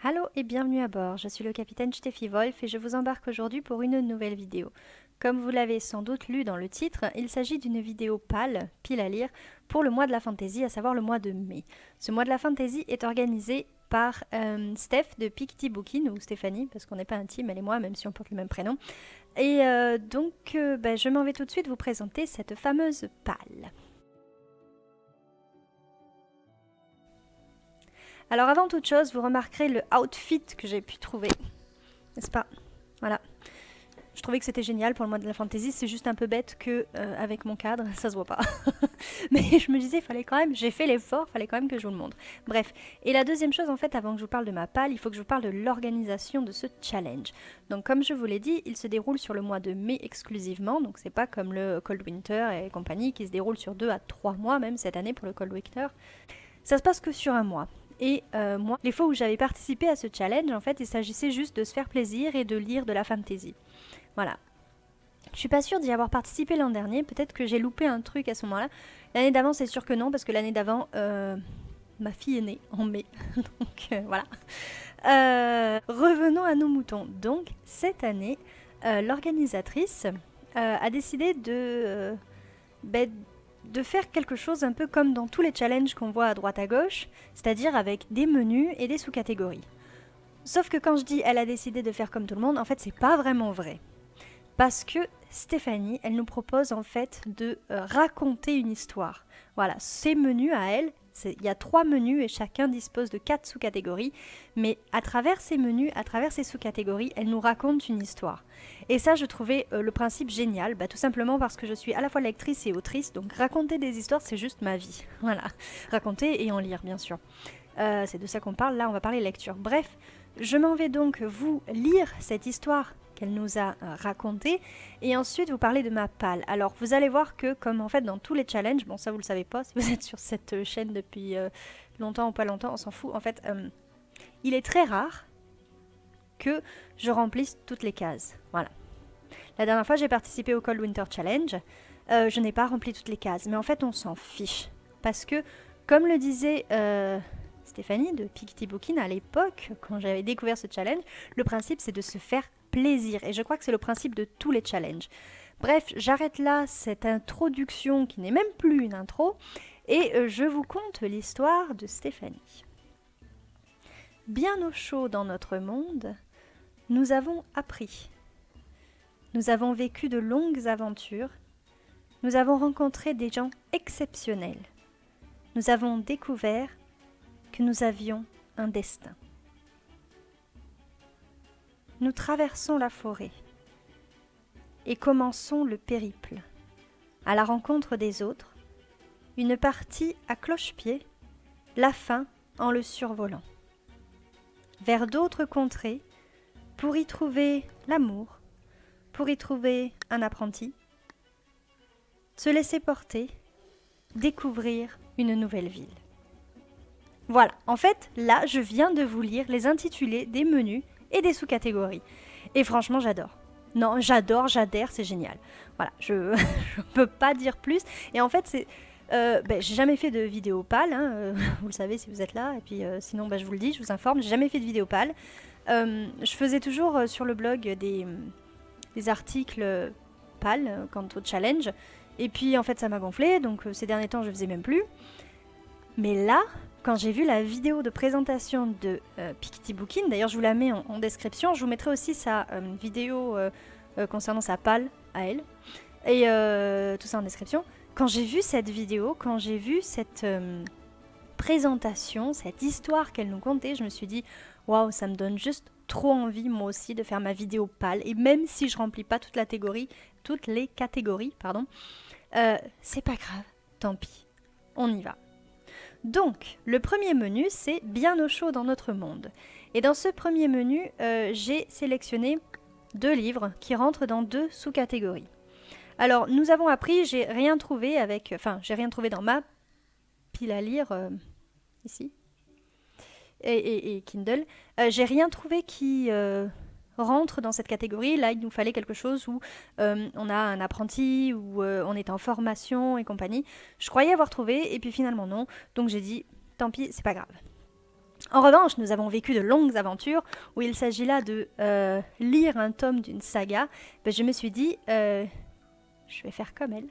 Allô et bienvenue à bord, je suis le capitaine Steffi Wolf et je vous embarque aujourd'hui pour une nouvelle vidéo. Comme vous l'avez sans doute lu dans le titre, il s'agit d'une vidéo pâle, pile à lire, pour le mois de la fantasy, à savoir le mois de mai. Ce mois de la fantasy est organisé par Steph de Picty Bookin, ou Stéphanie, parce qu'on n'est pas intime, elle et moi, même si on porte le même prénom. Et je m'en vais tout de suite vous présenter cette fameuse pâle. Alors avant toute chose, vous remarquerez le outfit que j'ai pu trouver, n'est-ce pas? Voilà. Je trouvais que c'était génial pour le mois de la fantasy, c'est juste un peu bête que avec mon cadre, ça se voit pas. Mais je me disais, il fallait quand même, j'ai fait l'effort, il fallait quand même que je vous le montre. Bref, et la deuxième chose en fait, avant que je vous parle de ma palle, il faut que je vous parle de l'organisation de ce challenge. Donc comme je vous l'ai dit, il se déroule sur le mois de mai exclusivement, donc c'est pas comme le Cold Winter et compagnie qui se déroule sur 2 à 3 mois même cette année pour le Cold Winter. Ça se passe que sur un mois. Et moi, les fois où j'avais participé à ce challenge, en fait, il s'agissait juste de se faire plaisir et de lire de la fantasy. Voilà. Je suis pas sûre d'y avoir participé l'an dernier, peut-être que j'ai loupé un truc à ce moment-là. L'année d'avant, c'est sûr que non, parce que l'année d'avant, ma fille est née en mai. Donc voilà. Revenons à nos moutons. Donc, cette année, l'organisatrice a décidé de faire quelque chose un peu comme dans tous les challenges qu'on voit à droite à gauche, c'est-à-dire avec des menus et des sous-catégories. Sauf que quand je dis elle a décidé de faire comme tout le monde, en fait c'est pas vraiment vrai. Parce que Stéphanie, elle nous propose en fait de raconter une histoire. Voilà, ces menus à elle, il y a 3 menus et chacun dispose de 4 sous-catégories. Mais à travers ces menus, à travers ces sous-catégories, elle nous raconte une histoire. Et ça, je trouvais le principe génial, tout simplement parce que je suis à la fois lectrice et autrice, donc raconter des histoires, c'est juste ma vie. Voilà, raconter et en lire, bien sûr. C'est de ça qu'on parle, là on va parler lecture. Bref, je m'en vais donc vous lire cette histoire qu'elle nous a racontée et ensuite vous parler de ma palle. Alors vous allez voir que comme en fait dans tous les challenges, bon ça vous le savez pas si vous êtes sur cette chaîne depuis longtemps ou pas longtemps, on s'en fout. En fait, il est très rare que je remplisse toutes les cases. Voilà. La dernière fois j'ai participé au Cold Winter Challenge, je n'ai pas rempli toutes les cases, mais en fait on s'en fiche. Parce que comme le disait Stéphanie de Picty Bookin à l'époque, quand j'avais découvert ce challenge, le principe c'est de se faire plaisir. Et je crois que c'est le principe de tous les challenges. Bref, j'arrête là cette introduction qui n'est même plus une intro et je vous conte l'histoire de Stéphanie. Bien au chaud dans notre monde, nous avons appris. Nous avons vécu de longues aventures. Nous avons rencontré des gens exceptionnels. Nous avons découvert que nous avions un destin. Nous traversons la forêt et commençons le périple, à la rencontre des autres, une partie à cloche-pied, la fin en le survolant. Vers d'autres contrées, pour y trouver l'amour, pour y trouver un apprenti, se laisser porter, découvrir une nouvelle ville. Voilà, en fait, là, je viens de vous lire les intitulés des menus et des sous-catégories. Et franchement, j'adore. Non, j'adhère, c'est génial. Voilà, je ne peux pas dire plus. Et en fait, c'est... j'ai jamais fait de vidéo pâle, hein, vous le savez si vous êtes là. Et puis sinon, je vous le dis, je vous informe, j'ai jamais fait de vidéo pâle. Je faisais toujours sur le blog des articles pâles quant au challenge. Et puis en fait, ça m'a gonflé, donc ces derniers temps, je faisais même plus. Mais là, quand j'ai vu la vidéo de présentation de Picty Bookin, d'ailleurs je vous la mets en description, je vous mettrai aussi sa vidéo concernant sa palle à elle, et tout ça en description. Quand j'ai vu cette vidéo, quand j'ai vu cette présentation, cette histoire qu'elle nous contait, je me suis dit, waouh, ça me donne juste trop envie moi aussi de faire ma vidéo pâle, et même si je remplis pas toutes les catégories, c'est pas grave, tant pis, on y va. Donc, le premier menu, c'est bien au chaud dans notre monde. Et dans ce premier menu, j'ai sélectionné 2 livres qui rentrent dans 2 sous-catégories. Alors, nous avons appris, j'ai rien trouvé dans ma pile à lire, ici, et Kindle. J'ai rien trouvé qui rentre dans cette catégorie. Là, il nous fallait quelque chose où on a un apprenti, où on est en formation et compagnie. Je croyais avoir trouvé, et puis finalement non. Donc j'ai dit, tant pis, c'est pas grave. En revanche, nous avons vécu de longues aventures où il s'agit là de lire un tome d'une saga. Ben, je me suis dit, je vais faire comme elle.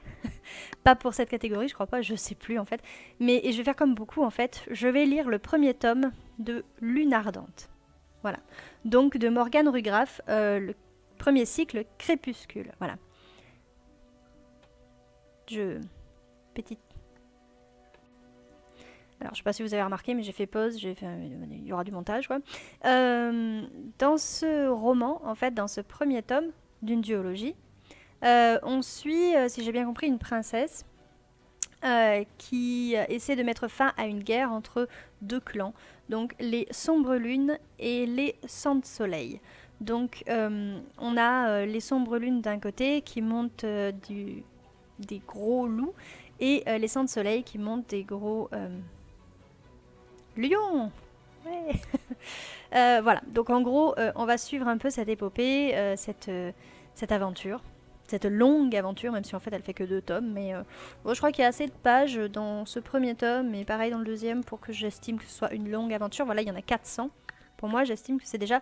Pas pour cette catégorie, je crois pas, je sais plus en fait. Mais et je vais faire comme beaucoup en fait. Je vais lire le premier tome de Lune Ardente. Voilà. Donc de Morgane Rugraff, le premier cycle Crépuscule. Voilà. Petite. Alors, je sais pas si vous avez remarqué, mais j'ai fait pause, il y aura du montage, quoi. Dans ce roman, en fait, dans ce premier tome d'une duologie, on suit, si j'ai bien compris, une princesse qui essaie de mettre fin à une guerre entre deux clans, donc les Sombres Lunes et les Sangs de Soleil. Donc, on a les Sombres Lunes d'un côté qui montent des gros loups et les Sangs de Soleil qui montent des gros lions. Ouais. Voilà, donc en gros, on va suivre un peu cette épopée, cette aventure, cette longue aventure, même si en fait elle fait que 2 tomes, mais bon, je crois qu'il y a assez de pages dans ce premier tome, et pareil dans le deuxième, pour que j'estime que ce soit une longue aventure. Voilà, il y en a 400. Pour moi, j'estime que c'est déjà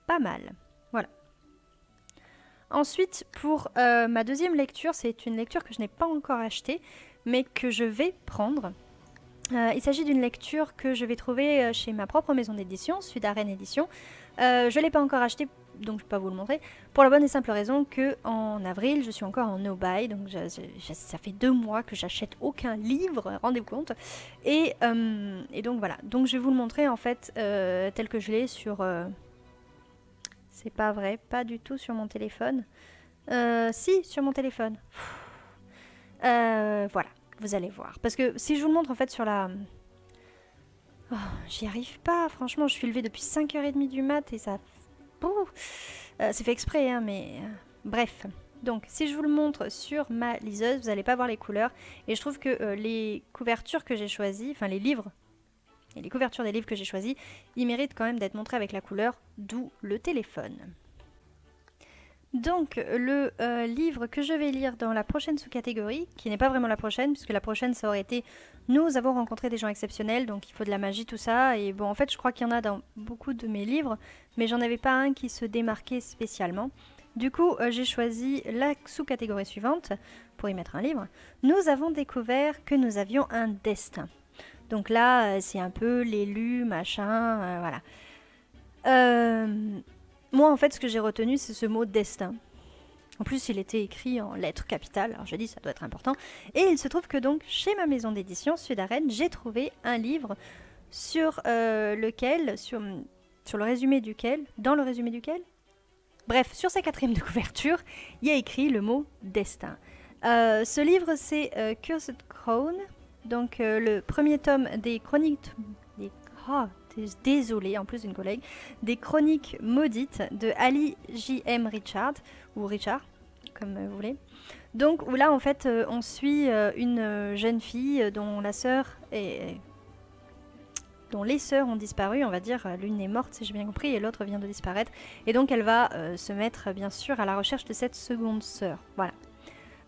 pas mal. Voilà. Ensuite, pour ma deuxième lecture, c'est une lecture que je n'ai pas encore achetée, mais que je vais prendre. Il s'agit d'une lecture que je vais trouver chez ma propre maison d'édition, Sud-Arène Édition. Je ne l'ai pas encore achetée, donc je ne vais pas vous le montrer, pour la bonne et simple raison qu'en avril, je suis encore en no-buy, donc ça fait 2 mois que j'achète aucun livre, rendez-vous compte. Et donc voilà, donc je vais vous le montrer en fait tel que je l'ai sur... C'est pas vrai, pas du tout sur mon téléphone. Si, sur mon téléphone. Voilà. Vous allez voir. Parce que si je vous le montre en fait sur la... Oh, j'y arrive pas, franchement, je suis levée depuis 5h30 du mat et ça... c'est fait exprès, hein, mais... Bref. Donc, si je vous le montre sur ma liseuse, vous n'allez pas voir les couleurs. Et je trouve que les couvertures que j'ai choisies, enfin les livres, et les couvertures des livres que j'ai choisis, ils méritent quand même d'être montrés avec la couleur, d'où le téléphone. Donc, le livre que je vais lire dans la prochaine sous-catégorie, qui n'est pas vraiment la prochaine, puisque la prochaine, ça aurait été « Nous avons rencontré des gens exceptionnels, donc il faut de la magie, tout ça ». Et bon, en fait, je crois qu'il y en a dans beaucoup de mes livres, mais j'en avais pas un qui se démarquait spécialement. Du coup, j'ai choisi la sous-catégorie suivante, pour y mettre un livre. « Nous avons découvert que nous avions un destin ». Donc là, c'est un peu l'élu, machin, voilà. Moi, en fait, ce que j'ai retenu, c'est ce mot destin. En plus, il était écrit en lettres capitales, alors je dis ça doit être important. Et il se trouve que donc, chez ma maison d'édition, Sud-Arène, j'ai trouvé un livre sur lequel, sur le résumé duquel, dans le résumé duquel, bref, sur sa 4e de couverture, il y a écrit le mot destin. Ce livre, c'est Cursed Crown, donc le premier tome des chroniques... Désolée, en plus d'une collègue, des chroniques maudites de Ali J.M. Richard, ou Richard, comme vous voulez. Donc, où là, en fait, on suit une jeune fille dont la sœur est... dont les sœurs ont disparu, on va dire, l'une est morte si j'ai bien compris, et l'autre vient de disparaître. Et donc, elle va se mettre, bien sûr, à la recherche de cette seconde sœur. Voilà.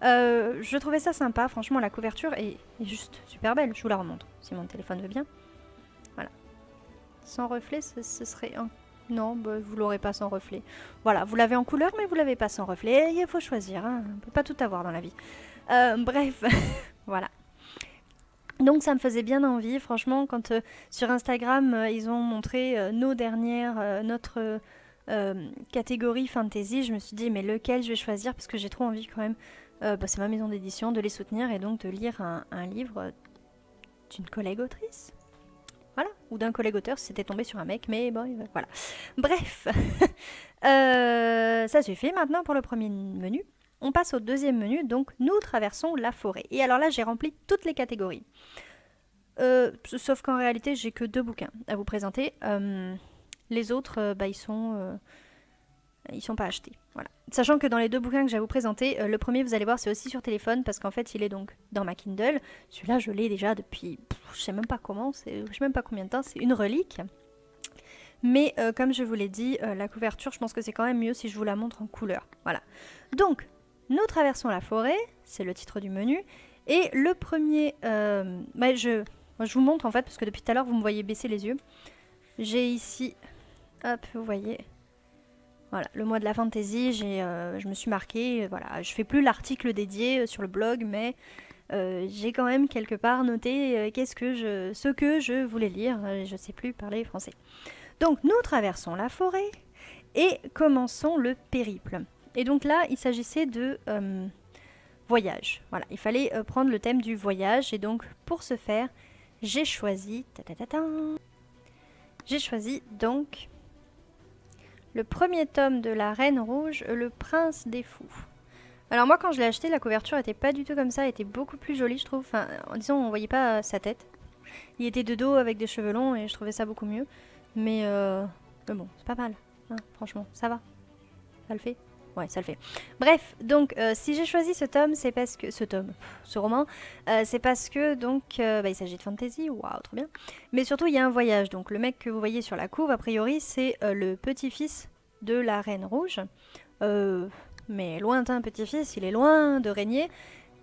Je trouvais ça sympa, franchement, la couverture est juste super belle. Je vous la remontre, si mon téléphone veut bien. Voilà. Sans reflet, ce serait... Non, bah, vous l'aurez pas sans reflet. Voilà, vous l'avez en couleur, mais vous l'avez pas sans reflet. Il faut choisir, hein. On peut pas tout avoir dans la vie. Bref, voilà. Donc ça me faisait bien envie, franchement, quand sur Instagram, ils ont montré nos dernières, notre catégorie fantasy, je me suis dit, mais lequel je vais choisir, parce que j'ai trop envie quand même, c'est ma maison d'édition, de les soutenir et donc de lire un livre d'une collègue autrice. Voilà, ou d'un collègue auteur si c'était tombé sur un mec, mais bon, voilà. Bref, ça suffit maintenant pour le premier menu. On passe au deuxième menu, donc nous traversons la forêt. Et alors là, j'ai rempli toutes les catégories. Sauf qu'en réalité, j'ai que 2 bouquins à vous présenter. Les autres, ils sont pas achetés. Voilà. Sachant que dans les 2 bouquins que j'ai à vous présenter, le premier, vous allez voir, c'est aussi sur téléphone, parce qu'en fait, il est donc dans ma Kindle. Celui-là, je l'ai déjà depuis, je sais même pas comment, je sais même pas combien de temps, c'est une relique. Mais comme je vous l'ai dit, la couverture, je pense que c'est quand même mieux si je vous la montre en couleur. Voilà. Donc, nous traversons la forêt, c'est le titre du menu. Et le premier, je vous montre en fait, parce que depuis tout à l'heure, vous me voyez baisser les yeux. j'ai ici, hop, vous voyez, voilà, le mois de la fantasy, je me suis marqué, voilà, je fais plus l'article dédié sur le blog, mais j'ai quand même quelque part noté ce que je voulais lire, je sais plus parler français. Donc nous traversons la forêt et commençons le périple. Et donc là, il s'agissait de voyage. Voilà, il fallait prendre le thème du voyage et donc pour ce faire, j'ai choisi donc le premier tome de La Reine Rouge, Le Prince des Fous. Alors moi quand je l'ai acheté, la couverture était pas du tout comme ça, elle était beaucoup plus jolie je trouve. Enfin, en disant on voyait pas sa tête. Il était de dos avec des cheveux longs et je trouvais ça beaucoup mieux. Mais bon, c'est pas mal. Hein, franchement, ça va. Ça le fait. Ouais, ça le fait. Bref, donc si j'ai choisi ce tome, c'est parce que ce roman, c'est parce que donc il s'agit de fantasy. Waouh, trop bien. Mais surtout, il y a un voyage. Donc le mec que vous voyez sur la couve, a priori, c'est le petit-fils de la Reine Rouge. Mais lointain petit-fils, il est loin de régner.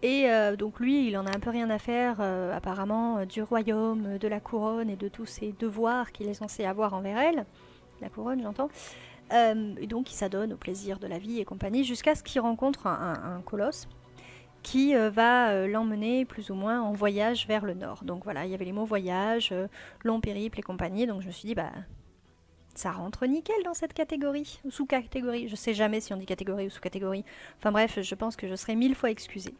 Et donc lui, il en a un peu rien à faire, apparemment, du royaume, de la couronne et de tous ses devoirs qu'il est censé avoir envers elle. La couronne, j'entends. Et donc il s'adonne au plaisir de la vie et compagnie, jusqu'à ce qu'il rencontre un colosse qui va l'emmener plus ou moins en voyage vers le nord. Donc voilà, il y avait les mots voyage, long périple et compagnie, donc je me suis dit, bah, ça rentre nickel dans cette catégorie, ou sous-catégorie. Je sais jamais si on dit catégorie ou sous-catégorie. Enfin bref, je pense que je serai 1000 fois excusée.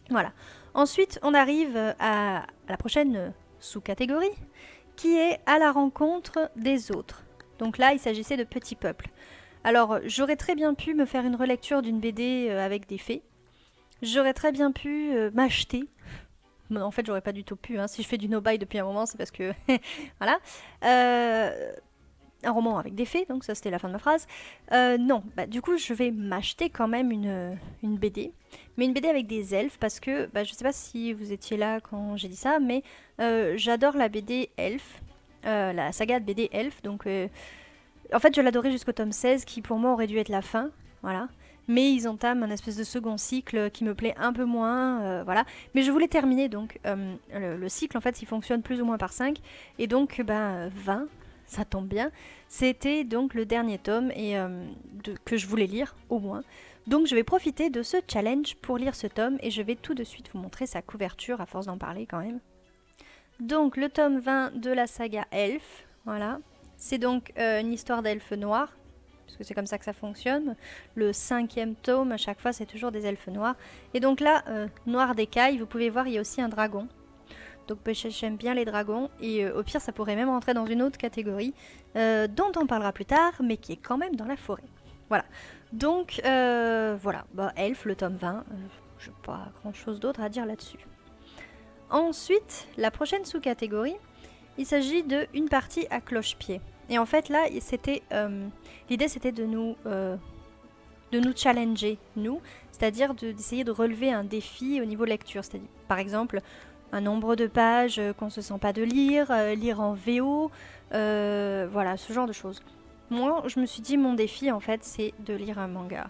Voilà. Ensuite, on arrive à la prochaine sous-catégorie, qui est à la rencontre des autres. Donc là, il s'agissait de Petit Peuple. Alors, j'aurais très bien pu me faire une relecture d'une BD avec des fées. J'aurais très bien pu m'acheter. En fait, j'aurais pas du tout pu. Hein. Si je fais du no-buy depuis un moment, c'est parce que... voilà. Un roman avec des fées, donc ça c'était la fin de ma phrase. Non, bah, du coup je vais m'acheter quand même une BD, mais une BD avec des elfes parce que bah, je sais pas si vous étiez là quand j'ai dit ça, mais j'adore la BD Elf, la saga de BD Elf, donc en fait je l'adorais jusqu'au tome 16 qui pour moi aurait dû être la fin, voilà. Mais ils entament un espèce de second cycle qui me plaît un peu moins, voilà. Mais je voulais terminer donc le cycle en fait il fonctionne plus ou moins par 5 et donc 20. Ça tombe bien. C'était donc le dernier tome et que je voulais lire, au moins. Donc je vais profiter de ce challenge pour lire ce tome et je vais tout de suite vous montrer sa couverture, à force d'en parler quand même. Donc le tome 20 de la saga Elf, voilà. C'est donc une histoire d'elfes noirs, parce que c'est comme ça que ça fonctionne. Le 5e tome, à chaque fois, c'est toujours des elfes noirs. Et donc là, noir d'écaille, vous pouvez voir, il y a aussi un dragon. Donc j'aime bien les dragons et au pire ça pourrait même rentrer dans une autre catégorie dont on parlera plus tard mais qui est quand même dans la forêt. Voilà. Donc voilà, bah, Elf, le tome 20, je n'ai pas grand chose d'autre à dire là-dessus. Ensuite, la prochaine sous-catégorie, il s'agit d'une partie à cloche-pied. Et en fait là, l'idée c'était de nous challenger, nous, c'est-à-dire d'essayer de relever un défi au niveau lecture. C'est-à-dire par exemple un nombre de pages qu'on ne se sent pas de lire, lire en VO, voilà, ce genre de choses. Moi, je me suis dit, mon défi, en fait, c'est de lire un manga.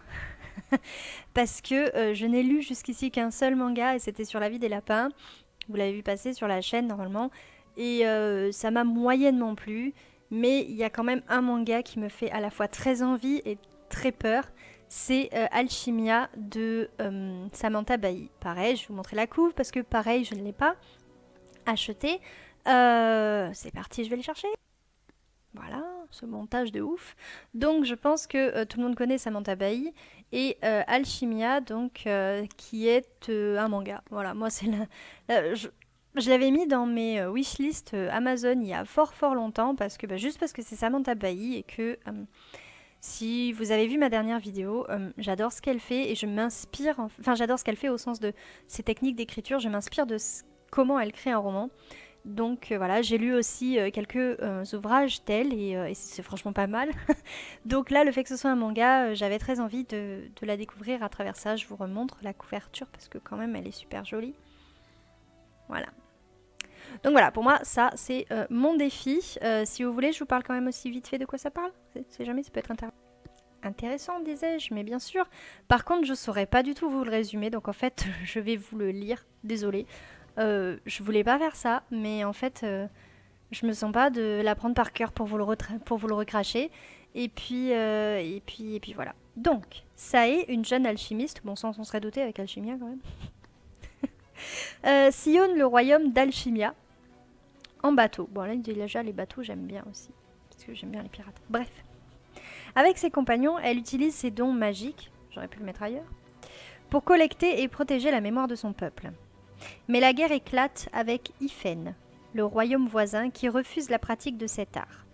Parce que je n'ai lu jusqu'ici qu'un seul manga, et c'était sur La vie des lapins. Vous l'avez vu passer sur la chaîne, normalement. Et ça m'a moyennement plu, mais il y a quand même un manga qui me fait à la fois très envie et très peur. C'est Alchimia de Samantha Bailly. Pareil, je vais vous montrer la couve parce que pareil, je ne l'ai pas acheté. C'est parti, je vais le chercher. Voilà, ce montage de ouf. Donc je pense que tout le monde connaît Samantha Bailly et Alchimia, donc qui est un manga. Voilà, moi c'est je l'avais mis dans mes wishlist Amazon il y a fort longtemps parce que juste parce que c'est Samantha Bailly et que si vous avez vu ma dernière vidéo, j'adore ce qu'elle fait et je m'inspire, enfin j'adore ce qu'elle fait au sens de ses techniques d'écriture, je m'inspire de comment elle crée un roman. Donc voilà, j'ai lu aussi quelques ouvrages d'elle et c'est franchement pas mal. Donc là, le fait que ce soit un manga, j'avais très envie de la découvrir à travers ça. Je vous remontre la couverture parce que quand même elle est super jolie. Voilà. Donc voilà, pour moi, ça c'est mon défi. Si vous voulez, je vous parle quand même aussi vite fait de quoi ça parle. C'est jamais, ça peut être intéressant, disais-je, mais bien sûr. Par contre, je saurais pas du tout vous le résumer, donc en fait, je vais vous le lire. Désolée. Je voulais pas faire ça, mais en fait, Je me sens pas de l'apprendre par cœur pour vous le recracher. Et puis voilà. Donc, Sae, une jeune alchimiste, bon ça on s'en serait douté avec Alchimia quand même, sillonne le royaume d'Alchimia en bateau. Bon là déjà les bateaux j'aime bien aussi, parce que j'aime bien les pirates. Bref. Avec ses compagnons, elle utilise ses dons magiques, j'aurais pu le mettre ailleurs, pour collecter et protéger la mémoire de son peuple. Mais la guerre éclate avec Ifen, le royaume voisin qui refuse la pratique de cet art.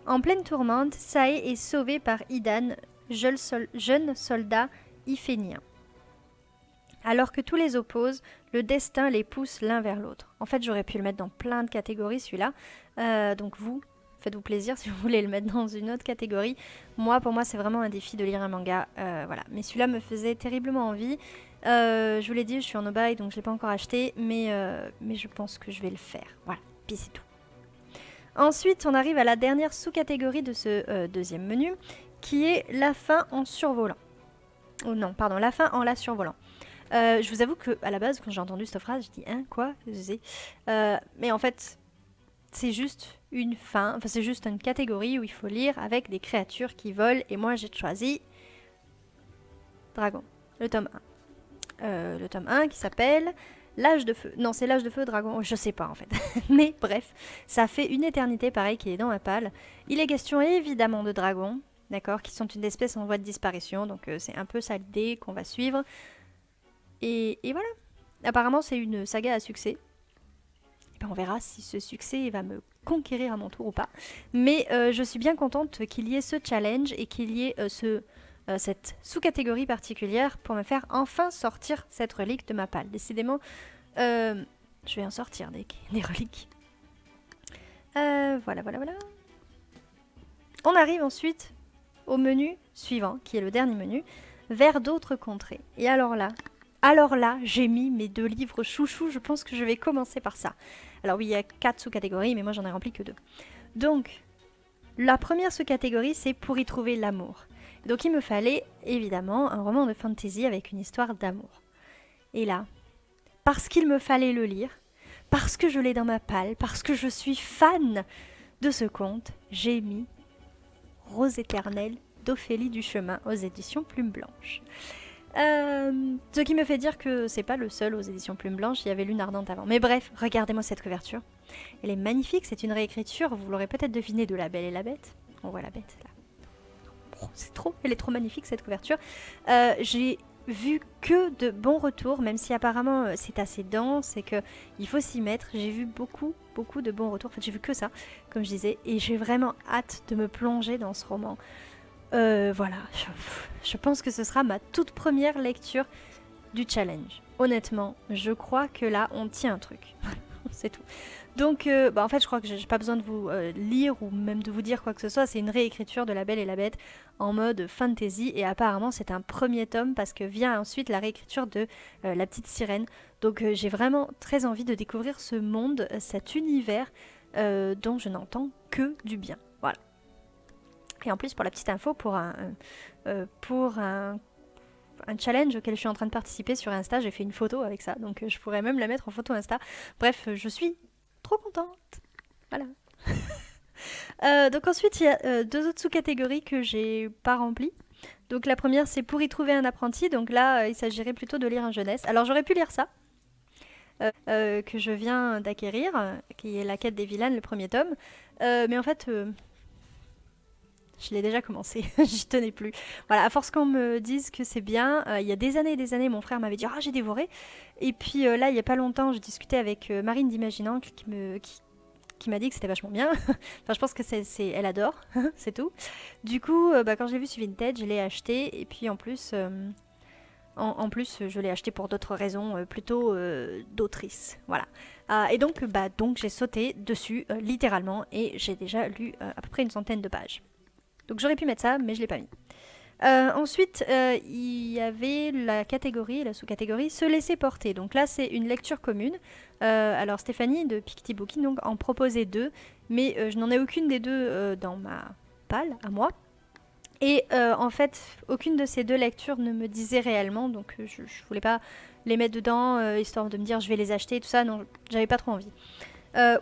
En pleine tourmente, Sae est sauvée par Idan, jeune soldat ifénien. Alors que tous les opposent, le destin les pousse l'un vers l'autre. En fait, j'aurais pu le mettre dans plein de catégories, celui-là. Donc vous, faites-vous plaisir si vous voulez le mettre dans une autre catégorie. Pour moi, c'est vraiment un défi de lire un manga. Voilà. Mais celui-là me faisait terriblement envie. Je vous l'ai dit, je suis en no-buy, donc je ne l'ai pas encore acheté. Mais je pense que je vais le faire. Voilà, puis c'est tout. Ensuite, on arrive à la dernière sous-catégorie de ce deuxième menu, qui est la fin en survolant. Oh non, pardon, la fin en la survolant. Je vous avoue qu'à la base, quand j'ai entendu cette phrase, je dis « Hein, quoi ?» Mais en fait, c'est juste une fin, enfin c'est juste une catégorie où il faut lire avec des créatures qui volent. Et moi, j'ai choisi Dragon, le tome 1. Le tome 1 qui s'appelle L'âge de feu. Non, c'est l'âge de feu, dragon, je sais pas en fait. Mais bref, ça fait une éternité pareil qu'il est dans ma palle. Il est question évidemment de dragons, d'accord, qui sont une espèce en voie de disparition. Donc c'est un peu ça l'idée qu'on va suivre. Et voilà. Apparemment, c'est une saga à succès. Et ben, on verra si ce succès va me conquérir à mon tour ou pas. Mais je suis bien contente qu'il y ait ce challenge et qu'il y ait cette sous-catégorie particulière pour me faire enfin sortir cette relique de ma palle. Décidément, je vais en sortir des reliques. Voilà. On arrive ensuite au menu suivant, qui est le dernier menu, vers d'autres contrées. Et alors là, j'ai mis mes 2 livres chouchous, je pense que je vais commencer par ça. Alors oui, il y a 4 sous-catégories, mais moi j'en ai rempli que 2. Donc, la première sous-catégorie, c'est pour y trouver l'amour. Donc il me fallait, évidemment, un roman de fantasy avec une histoire d'amour. Et là, parce qu'il me fallait le lire, parce que je l'ai dans ma palle, parce que je suis fan de ce conte, j'ai mis Rose éternelle d'Ophélie Duchemin aux éditions Plume Blanche. Ce qui me fait dire que c'est pas le seul aux éditions Plume Blanche, il y avait Lune Ardente avant. Mais bref, regardez-moi cette couverture. Elle est magnifique, c'est une réécriture, vous l'aurez peut-être deviné, de La Belle et la Bête. On voit la bête là. Oh, elle est trop magnifique cette couverture. J'ai vu que de bons retours, même si apparemment c'est assez dense et qu'il faut s'y mettre. J'ai vu beaucoup de bons retours. En fait, j'ai vu que ça, comme je disais, et j'ai vraiment hâte de me plonger dans ce roman. Voilà, je pense que ce sera ma toute première lecture du challenge. Honnêtement, je crois que là, on tient un truc. C'est tout. Donc, en fait, je crois que j'ai pas besoin de vous lire ou même de vous dire quoi que ce soit. C'est une réécriture de La Belle et la Bête en mode fantasy. Et apparemment, c'est un premier tome parce que vient ensuite la réécriture de La Petite Sirène. Donc, j'ai vraiment très envie de découvrir ce monde, cet univers dont je n'entends que du bien. Voilà. Et en plus, pour la petite info, pour un challenge auquel je suis en train de participer sur Insta, j'ai fait une photo avec ça, donc je pourrais même la mettre en photo Insta. Bref, je suis trop contente. Voilà. Donc ensuite, il y a 2 autres sous-catégories que j'ai pas remplies. Donc la première, c'est pour y trouver un apprenti. Donc là, il s'agirait plutôt de lire un jeunesse. Alors j'aurais pu lire ça, que je viens d'acquérir, qui est La Quête des Vilaines, le premier tome. Mais en fait... je l'ai déjà commencé, j'y tenais plus. Voilà, à force qu'on me dise que c'est bien, il y a des années, mon frère m'avait dit « Ah, j'ai dévoré !» Et puis là, il n'y a pas longtemps, je discutais avec Marine d'Imaginant qui m'a dit que c'était vachement bien. Enfin, je pense que elle adore, c'est tout. Du coup, quand je l'ai vu sur Vinted, je l'ai acheté. Et puis en plus, je l'ai acheté pour d'autres raisons, plutôt d'autrice. Voilà. Et donc j'ai sauté dessus, littéralement, et j'ai déjà lu à peu près une centaine de pages. Donc j'aurais pu mettre ça, mais je ne l'ai pas mis. Ensuite, il y avait la sous-catégorie se laisser porter. Donc là, c'est une lecture commune. Alors Stéphanie de Picty Booking donc, en proposait 2, mais je n'en ai aucune des 2 dans ma palle, à moi. Et en fait, aucune de ces 2 lectures ne me disait réellement, donc je voulais pas les mettre dedans, histoire de me dire je vais les acheter et tout ça. Non, j'avais pas trop envie.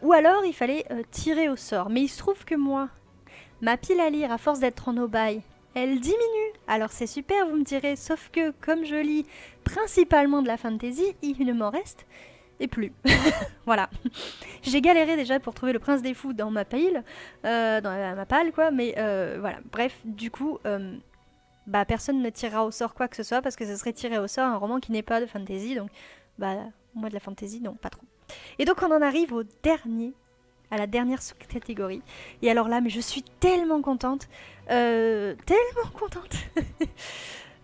Ou alors il fallait tirer au sort. Mais il se trouve que moi, ma pile à lire, à force d'être en aubaille, elle diminue. Alors c'est super, vous me direz, sauf que comme je lis principalement de la fantasy, il ne m'en reste et plus. Voilà. J'ai galéré déjà pour trouver le prince des fous dans ma pile, dans ma palle quoi, mais voilà. Bref, du coup, bah personne ne tirera au sort quoi que ce soit parce que ce serait tirer au sort un roman qui n'est pas de fantasy, donc bah moi de la fantasy non, pas trop. Et donc on en arrive au dernier, à la dernière sous-catégorie. Et alors là, mais je suis tellement contente, tellement contente.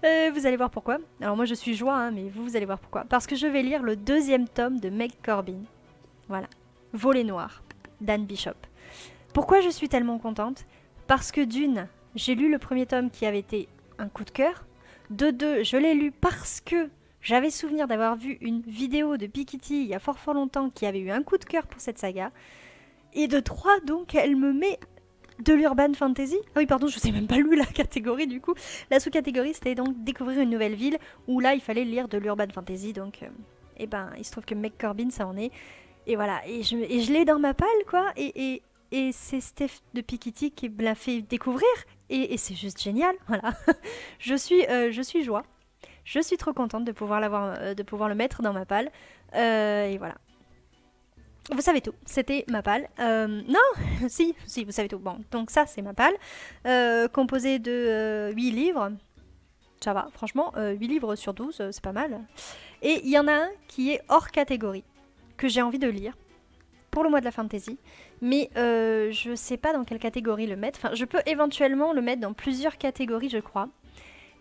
Vous allez voir pourquoi. Alors moi je suis joie, hein, mais vous allez voir pourquoi. Parce que je vais lire le 2e tome de Meg Corbin. Voilà, Volet noir, d'Anne Bishop. Pourquoi je suis tellement contente? Parce que d'une, j'ai lu le 1er tome qui avait été un coup de cœur. De deux, je l'ai lu parce que j'avais souvenir d'avoir vu une vidéo de Piketty il y a fort longtemps qui avait eu un coup de cœur pour cette saga. Et de 3, donc, elle me met de l'urban fantasy. Ah oui, pardon, je sais même pas lu la catégorie du coup. La sous-catégorie, c'était donc découvrir une nouvelle ville, où là, il fallait lire de l'urban fantasy. Donc, et ben, il se trouve que Meg Corbin, ça en est. Et voilà, et je l'ai dans ma palle, quoi. Et c'est Steph de Piketty qui me l'a fait découvrir. Et c'est juste génial, voilà. je suis joie. Je suis trop contente de pouvoir le mettre dans ma palle. Et voilà. Vous savez tout, c'était ma palle. Non, si, vous savez tout. Bon, donc ça, c'est ma palle, composée de 8 livres. Ça va, franchement, 8 livres sur 12, c'est pas mal. Et il y en a un qui est hors catégorie, que j'ai envie de lire, pour le mois de la fantasy. Mais je sais pas dans quelle catégorie le mettre. Enfin, je peux éventuellement le mettre dans plusieurs catégories, je crois.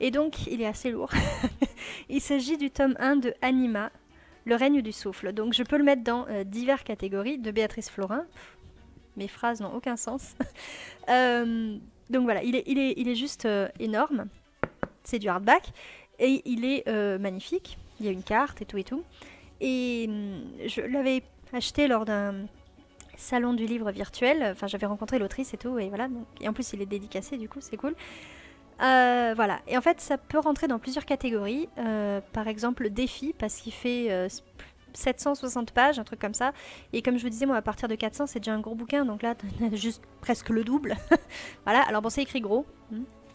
Et donc, il est assez lourd. Il s'agit du tome 1 de Anima, Le règne du souffle. Donc je peux le mettre dans diverses catégories de Béatrice Florin. Mes phrases n'ont aucun sens. Donc voilà, il est juste énorme. C'est du hardback. Et il est magnifique. Il y a une carte et tout et tout. Et je l'avais acheté lors d'un salon du livre virtuel. Enfin, j'avais rencontré l'autrice et tout. Et voilà. Donc, et en plus, il est dédicacé, du coup, c'est cool. Voilà, et en fait ça peut rentrer dans plusieurs catégories, par exemple défi parce qu'il fait 760 pages, un truc comme ça, et comme je vous disais moi à partir de 400 c'est déjà un gros bouquin, donc là t'as juste presque le double. Voilà, alors bon c'est écrit gros,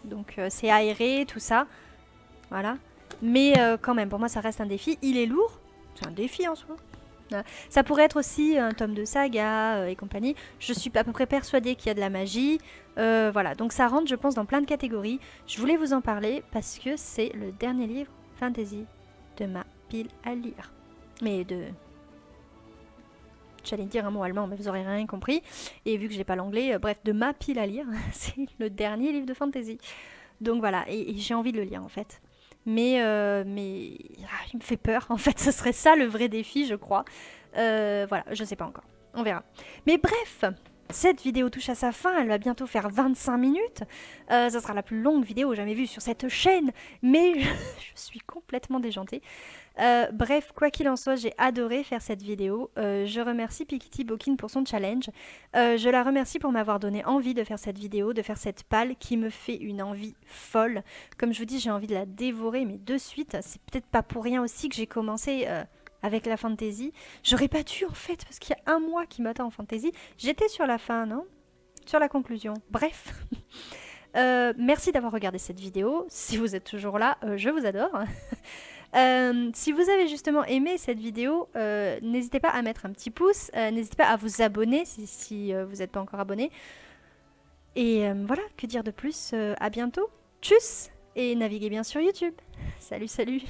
donc c'est aéré, tout ça, voilà, mais quand même pour moi ça reste un défi, il est lourd, c'est un défi en soi. Ça pourrait être aussi un tome de saga et compagnie. Je suis à peu près persuadée qu'il y a de la magie. Voilà, donc ça rentre, je pense, dans plein de catégories. Je voulais vous en parler parce que c'est le dernier livre fantasy de ma pile à lire. Mais de... J'allais dire un mot allemand, mais vous aurez rien compris. Et vu que j'ai pas l'anglais, bref, de ma pile à lire, c'est le dernier livre de fantasy. Donc voilà, et j'ai envie de le lire en fait. Mais il me fait peur. En fait, ce serait ça le vrai défi, je crois. Voilà, je sais pas encore. On verra. Mais bref, cette vidéo touche à sa fin. Elle va bientôt faire 25 minutes. Ça sera la plus longue vidéo jamais vue sur cette chaîne. Mais je suis complètement déjantée. Bref, quoi qu'il en soit, j'ai adoré faire cette vidéo. Je remercie Piketty Bokkin pour son challenge. Je la remercie pour m'avoir donné envie de faire cette vidéo, de faire cette palle qui me fait une envie folle. Comme je vous dis, j'ai envie de la dévorer, mais de suite. C'est peut-être pas pour rien aussi que j'ai commencé avec la fantasy. J'aurais pas dû en fait, parce qu'il y a un mois qui m'attend en fantasy. J'étais sur la fin, non? Sur la conclusion. Bref. Merci d'avoir regardé cette vidéo. Si vous êtes toujours là, je vous adore. Si vous avez justement aimé cette vidéo, n'hésitez pas à mettre un petit pouce, n'hésitez pas à vous abonner si vous n'êtes pas encore abonné. Et voilà, que dire de plus, à bientôt, tchuss, et naviguez bien sur YouTube. Salut, salut.